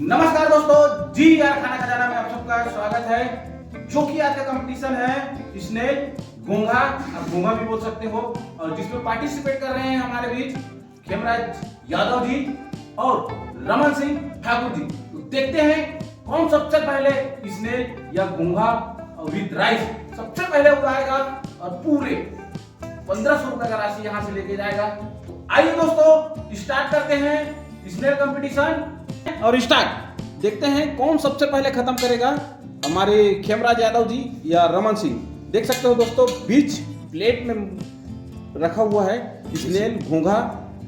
नमस्कार दोस्तों, जी यार खाना खजाना में आप सबका स्वागत है। जो कि आज का कंपटीशन है स्नेल घोंघा, आप घोंघा भी बोल सकते हो, और जिसमें पार्टिसिपेट कर रहे हैं हमारे बीच खेमराज यादव जी और रमन सिंह ठाकुर जी। तो देखते हैं कौन सबसे पहले स्नेल या घोंघा विद राइस सबसे पहले उड़ाएगा और पूरे 1500 रुपए का राशि यहां से लेके जाएगा। तो आइए दोस्तों स्टार्ट करते हैं स्नेल कंपटीशन और स्टार्ट देखते हैं कौन सबसे पहले खत्म करेगा, हमारे खेमराज यादव जी या रमन सिंह। देख सकते हो दोस्तों, बीच प्लेट में रखा हुआ है स्नेल घोंघा,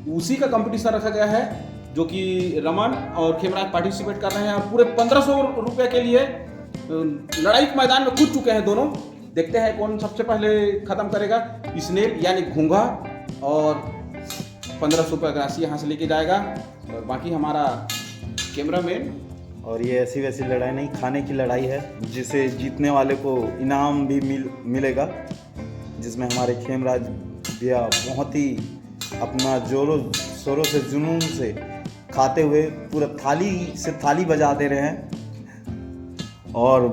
उसी का कंपटीशन रखा गया है जो कि रमन और खेमराज पार्टिसिपेट कर रहे हैं और पूरे 1500 रुपए के लिए लड़ाई के मैदान में कूद चुके हैं दोनों। देखते हैं कौन सबसे पहले खत्म करेगा स्नेल यानी घोंघा और 1500 रुपए का राशि यहाँ से लेके जाएगा। और बाकी हमारा कैमरामैन। और ये ऐसी वैसी लड़ाई नहीं, खाने की लड़ाई है जिसे जीतने वाले को इनाम भी मिलेगा, जिसमें हमारे खेमराज भैया बहुत ही अपना जोरों शोरों से जुनून से खाते हुए पूरा थाली से थाली बजा दे रहे हैं और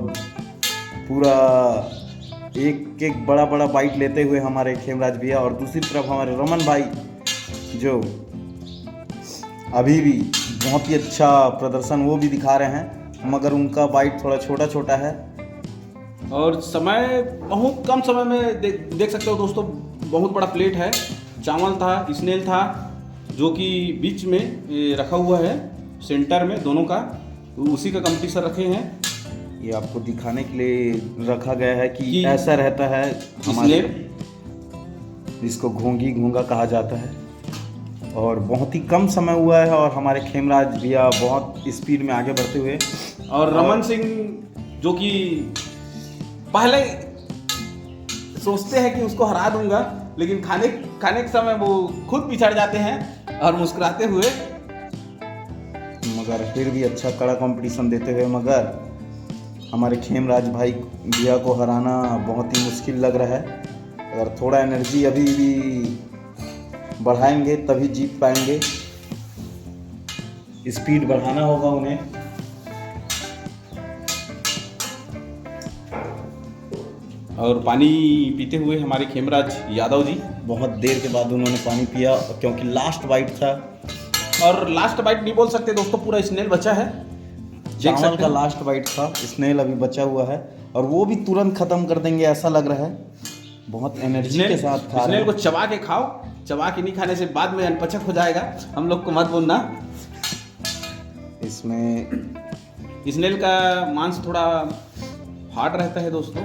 पूरा एक एक बड़ा बड़ा बाइट लेते हुए हमारे खेमराज भैया। और दूसरी तरफ हमारे रमन भाई जो अभी भी बहुत ही अच्छा प्रदर्शन वो भी दिखा रहे हैं, मगर उनका बाइट थोड़ा छोटा छोटा है और समय बहुत कम समय में देख सकते हो दोस्तों, बहुत बड़ा प्लेट है। चावल था, स्नेल था जो कि बीच में रखा हुआ है सेंटर में दोनों का, तो उसी का कंपटीशन रखे हैं। ये आपको दिखाने के लिए रखा गया है कि ऐसा रहता है हमारे, जिसको घोंघा कहा जाता है। और बहुत ही कम समय हुआ है और हमारे खेमराज भैया बहुत स्पीड में आगे बढ़ते हुए, और रमन सिंह जो कि पहले सोचते हैं कि उसको हरा दूंगा, लेकिन खाने के समय वो खुद पिछड़ जाते हैं और मुस्कुराते हुए, मगर फिर भी अच्छा कड़ा कंपटीशन देते हुए। मगर हमारे खेमराज भाई भैया को हराना बहुत ही मुश्किल लग रहा है। अगर थोड़ा एनर्जी अभी भी बढ़ाएंगे तभी जीत पाएंगे, स्पीड बढ़ाना होगा उन्हें। और पानी पीते हुए हमारे खेमराज यादव जी, बहुत देर के बाद उन्होंने पानी पिया क्योंकि लास्ट बाइट था। और लास्ट बाइट नहीं बोल सकते दोस्तों, पूरा स्नेल बचा है, चावल का लास्ट बाइट था, स्नेल अभी बचा हुआ है और वो भी तुरंत खत्म कर देंगे ऐसा लग रहा है। बहुत एनर्जी के साथ खा रहे हैं। स्नेल को चबा के खाओ, चबा के नहीं खाने से बाद में अनपचक हो जाएगा, हम लोग को मत बोलना। इसमें स्नेल का मांस थोड़ा हार्ड रहता है दोस्तों।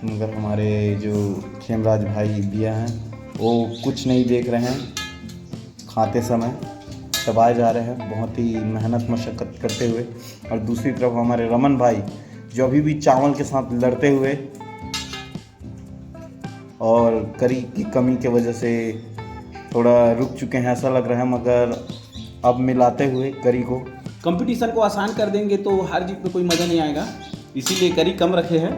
मगर हमारे जो खेमराज भाई भैया हैं वो कुछ नहीं देख रहे हैं, खाते समय चबाए जा रहे हैं बहुत ही मेहनत मशक्क़त करते हुए। और दूसरी तरफ हमारे रमन भाई जो अभी भी चावल के साथ लड़ते हुए और करी की कमी के वजह से थोड़ा रुक चुके हैं ऐसा लग रहा है, मगर अब मिलाते हुए करी को। कंपटीशन को आसान कर देंगे तो हार जीत में कोई मज़ा नहीं आएगा, इसीलिए करी कम रखे हैं।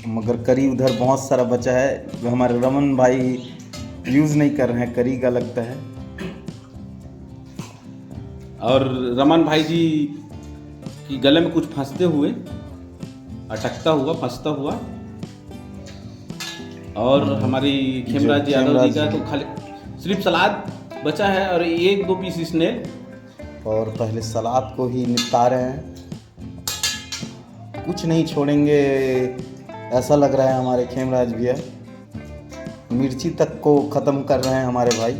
मगर करी उधर बहुत सारा बचा है जो हमारे रमन भाई यूज़ नहीं कर रहे हैं, करी का लगता है। और रमन भाई जी की गले में कुछ फंसते हुए, अटकता हुआ, फंसता हुआ। और हमारी खेमराज यादव जी का तो खाली सिर्फ सलाद बचा है और 1-2 पीस स्नेल, और पहले सलाद को ही निपटा रहे हैं, कुछ नहीं छोड़ेंगे ऐसा लग रहा है हमारे खेमराज भैया। मिर्ची तक को ख़त्म कर रहे हैं हमारे भाई।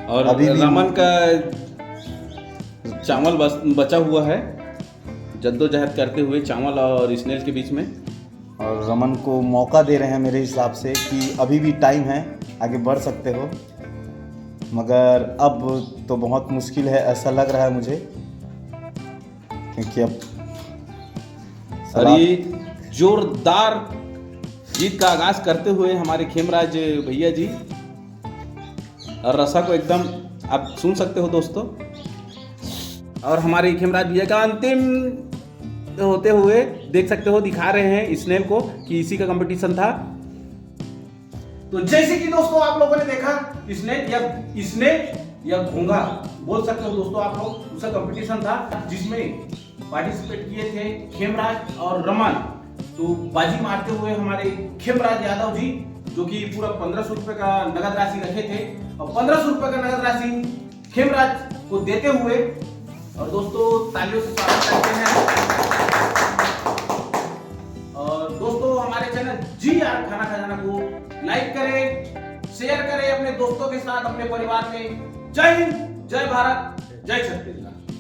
और अभी रमन का चावल बचा हुआ है, जद्दोजहद करते हुए चावल और स्नेल के बीच में। और रमन को मौका दे रहे हैं मेरे हिसाब से कि अभी भी टाइम है, आगे बढ़ सकते हो, मगर अब तो बहुत मुश्किल है ऐसा लग रहा है मुझे, क्योंकि अब ये जोरदार जीत का आगाज करते हुए हमारे खेमराज भैया जी, और रसा को एकदम आप सुन सकते हो दोस्तों। और हमारे खेमराज भैया का अंतिम होते हुए देख सकते हो, दिखा रहे हैं स्नेल को कि इसी का कंपटीशन था। तो जैसे कि दोस्तों आप लोगों ने देखा, इसने या घोंघा बोल सकते हो दोस्तों आप लोग, उसका कंपटीशन था जिसमें पार्टिसिपेट किए थे खेमराज और रमन। तो बाजी मारते हुए हमारे खेमराज यादव जी, जो कि पूरा 1500 रुपए का नगद राशि रखे थे, और 1500 रुपए का नगद राशि खेमराज को देते हुए, और दोस्तों तालियों से स्वागत करते हैं। और दोस्तों हमारे चैनल GR खाना खजाना को लाइक करें, शेयर करें अपने दोस्तों के साथ, अपने परिवार में। जय हिंद, जय भारत, जय छत्तीसगढ़।